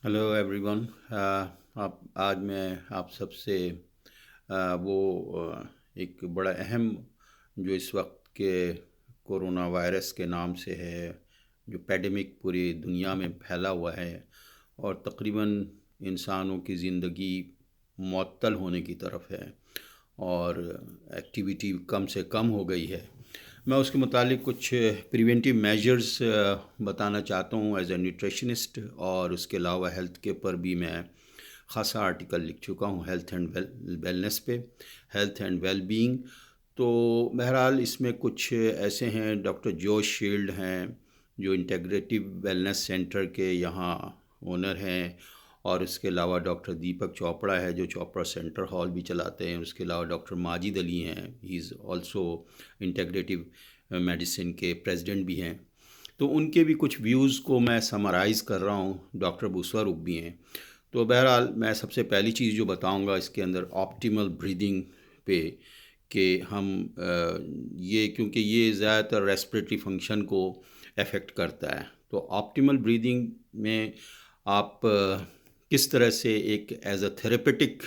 Hello everyone. आप आज मैं आप सबसे एक बड़ा अहम जो इस वक्त के कोरोना वायरस के नाम से है, जो पैंडेमिक पूरी दुनिया में फैला हुआ है और तकरीबन इंसानों की ज़िंदगी मुअत्तल होने की तरफ है और एक्टिविटी कम से कम हो गई है। मैं उसके मुतालिक कुछ प्रिवेंटिव मेजर्स बताना चाहता हूँ एज ए न्यूट्रिशनिस्ट, और उसके अलावा हेल्थ के ऊपर भी मैं ख़ासा आर्टिकल लिख चुका हूँ, हेल्थ एंड वेलनेस पे, हेल्थ एंड वेल बीइंग। तो बहरहाल इसमें कुछ ऐसे हैं, डॉक्टर जोश शील्ड हैं जो इंटेग्रेटिव वेलनेस सेंटर के यहाँ ओनर हैं, और इसके अलावा डॉक्टर दीपक चोपड़ा है जो चोपड़ा सेंटर हॉल भी चलाते हैं। उसके अलावा डॉक्टर माजिद अली हैं, he is also integrative medicine के प्रेसिडेंट भी हैं। तो उनके भी कुछ व्यूज़ को मैं समराइज़ कर रहा हूँ। डॉक्टर बुसवा रूप भी हैं। तो बहरहाल मैं सबसे पहली चीज़ जो बताऊँगा इसके अंदर ऑप्टिमल ब्रीदिंग पे, कि हम ये क्योंकि ये ज़्यादातर रेस्पिरेटरी फंक्शन को अफेक्ट करता है। तो ऑप्टिमल ब्रीदिंग में आप किस तरह से एक एज अ थेरेपेटिक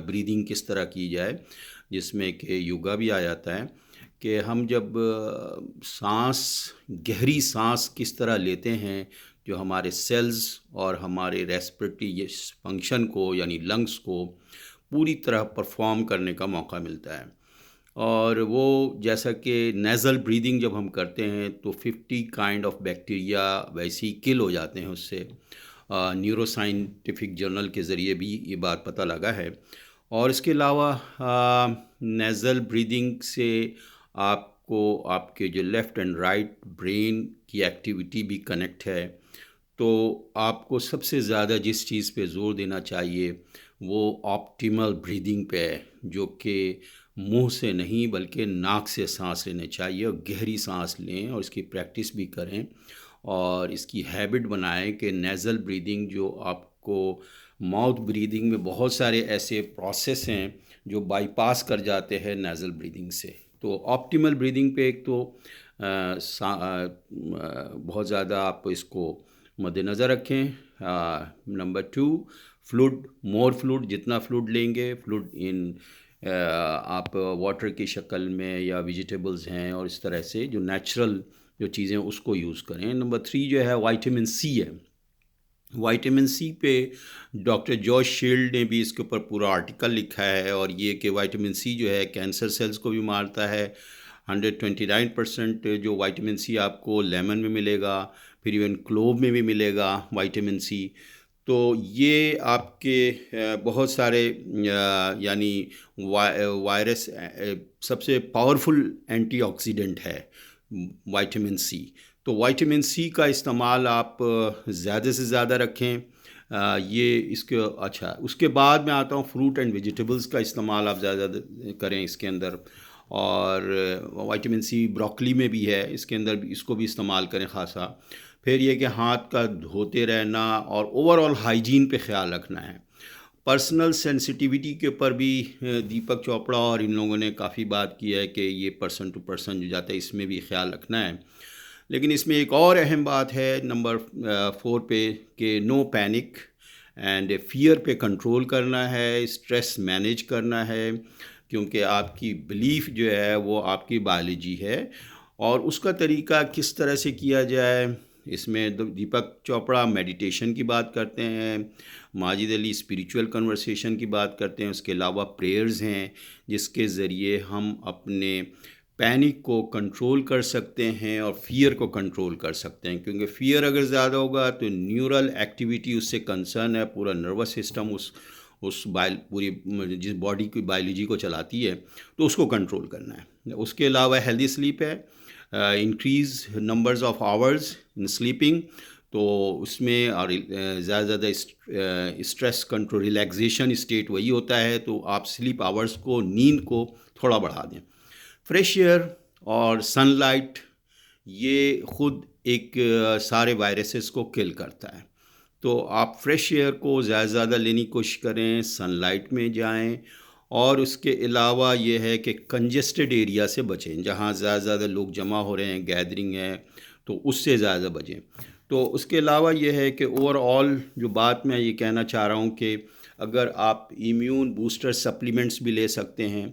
ब्रीदिंग किस तरह की जाए, जिसमें कि योगा भी आ जाता है, कि हम जब सांस, गहरी सांस किस तरह लेते हैं, जो हमारे सेल्स और हमारे रेस्पिरेटरी फंक्शन को यानी लंग्स को पूरी तरह परफॉर्म करने का मौका मिलता है। और वो जैसा कि नेज़ल ब्रीदिंग जब हम करते हैं तो 50 काइंड ऑफ बैक्टीरिया वैसे ही किल हो जाते हैं उससे। न्यूरोसाइंटिफिक जर्नल के ज़रिए भी ये बात पता लगा है। और इसके अलावा नेज़ल ब्रीदिंग से आपको आपके जो लेफ़्ट एंड राइट ब्रेन की एक्टिविटी भी कनेक्ट है। तो आपको सबसे ज़्यादा जिस चीज़ पे ज़ोर देना चाहिए वो ऑप्टिमल ब्रीदिंग पे है, जो कि मुंह से नहीं बल्कि नाक से सांस लेने चाहिए, और गहरी सांस लें और इसकी प्रैक्टिस भी करें और इसकी हैबिट बनाएं कि नेज़ल ब्रीदिंग जो आपको माउथ ब्रीदिंग में बहुत सारे ऐसे प्रोसेस हैं जो बाईपास कर जाते हैं नेज़ल ब्रीदिंग से। तो ऑप्टिमल ब्रीदिंग पे एक तो बहुत ज़्यादा आप इसको मद्देनज़र रखें। नंबर टू, फ्लूड, मोर फ्लूड, जितना फ्लूड लेंगे, फ्लूड इन आप वाटर की शक्ल में या वेजिटेबल्स हैं और इस तरह से जो नेचुरल जो चीज़ें उसको यूज़ करें। नंबर थ्री जो है विटामिन सी है। विटामिन सी पे डॉक्टर जॉर्ज शील्ड ने भी इसके ऊपर पूरा आर्टिकल लिखा है, और ये कि विटामिन सी जो है कैंसर सेल्स को भी मारता है। 129% जो विटामिन सी आपको लेमन में मिलेगा, फिर इवन क्लोव में भी मिलेगा विटामिन सी। तो ये आपके बहुत सारे यानी वायरस सबसे पावरफुल एंटीऑक्सीडेंट है विटामिन सी। तो विटामिन सी का इस्तेमाल आप ज़्यादा से ज़्यादा रखें। ये इसके अच्छा, उसके बाद मैं आता हूँ फ्रूट एंड वेजिटेबल्स का इस्तेमाल आप ज़्यादा करें इसके अंदर। और विटामिन सी ब्रोकली में भी है, इसके अंदर भी इसको भी इस्तेमाल करें ख़ासा। फिर ये कि हाथ का धोते रहना और ओवरऑल हाइजीन पे ख्याल रखना है। पर्सनल सेंसिटिविटी के ऊपर भी दीपक चोपड़ा और इन लोगों ने काफ़ी बात की है कि ये पर्सन टू पर्सन जो जाता है इसमें भी ख्याल रखना है। लेकिन इसमें एक और अहम बात है नंबर 4 पे, कि नो पैनिक एंड फियर पे कंट्रोल करना है, स्ट्रेस मैनेज करना है, क्योंकि आपकी बिलीफ जो है वो आपकी बायोलॉजी है। और उसका तरीका किस तरह से किया जाए, इसमें दीपक चोपड़ा मेडिटेशन की बात करते हैं, माजिद अली स्पिरिचुअल कन्वर्सेशन की बात करते हैं, उसके अलावा प्रेयर्स हैं जिसके ज़रिए हम अपने पैनिक को कंट्रोल कर सकते हैं और फियर को कंट्रोल कर सकते हैं। क्योंकि फियर अगर ज़्यादा होगा तो न्यूरल एक्टिविटी उससे कंसर्न है, पूरा नर्वस सिस्टम उस पूरी जिस बॉडी की बायोलॉजी को चलाती है, तो उसको कंट्रोल करना है। उसके अलावा हेल्दी स्लीप है, increase numbers of hours in sleeping. तो उसमें और ज़्यादा ज़्यादा स्ट्रेस कंट्रोल, रिलैक्सेशन स्टेट वही होता है, तो आप स्लीप आवर्स को, नींद को थोड़ा बढ़ा दें। फ्रेश एयर और सनलाइट, ये खुद एक सारे वायरसेस को किल करता है। तो आप फ्रेश एयर को ज़्यादा से ज़्यादा लेने की कोशिश करें, सनलाइट में जाएं, और उसके अलावा ये है कि कंजेस्टेड एरिया से बचें, जहाँ ज़्यादा से ज़्यादा लोग जमा हो रहे हैं, गैदरिंग है, तो उससे ज़्यादा बचें। तो उसके अलावा ये है कि ओवरऑल जो बात मैं ये कहना चाह रहा हूँ कि अगर आप इम्यून बूस्टर सप्लीमेंट्स भी ले सकते हैं,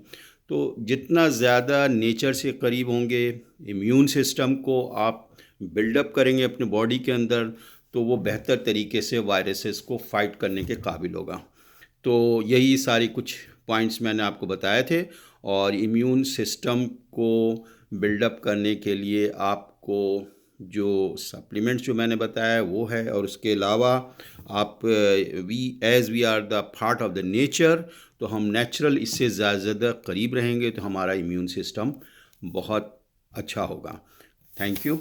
तो जितना ज़्यादा नेचर से करीब होंगे, इम्यून सिस्टम को आप बिल्डअप करेंगे अपने बॉडी के अंदर, तो वो बेहतर तरीके से वायरसेस को फाइट करने के काबिल होगा। तो यही सारी कुछ पॉइंट्स मैंने आपको बताए थे, और इम्यून सिस्टम को बिल्डअप करने के लिए आपको जो सप्लीमेंट्स जो मैंने बताया वो है, और उसके अलावा आप we are the part of the nature, तो हम नेचुरल इससे ज़्यादा करीब रहेंगे तो हमारा इम्यून सिस्टम बहुत अच्छा होगा। Thank you.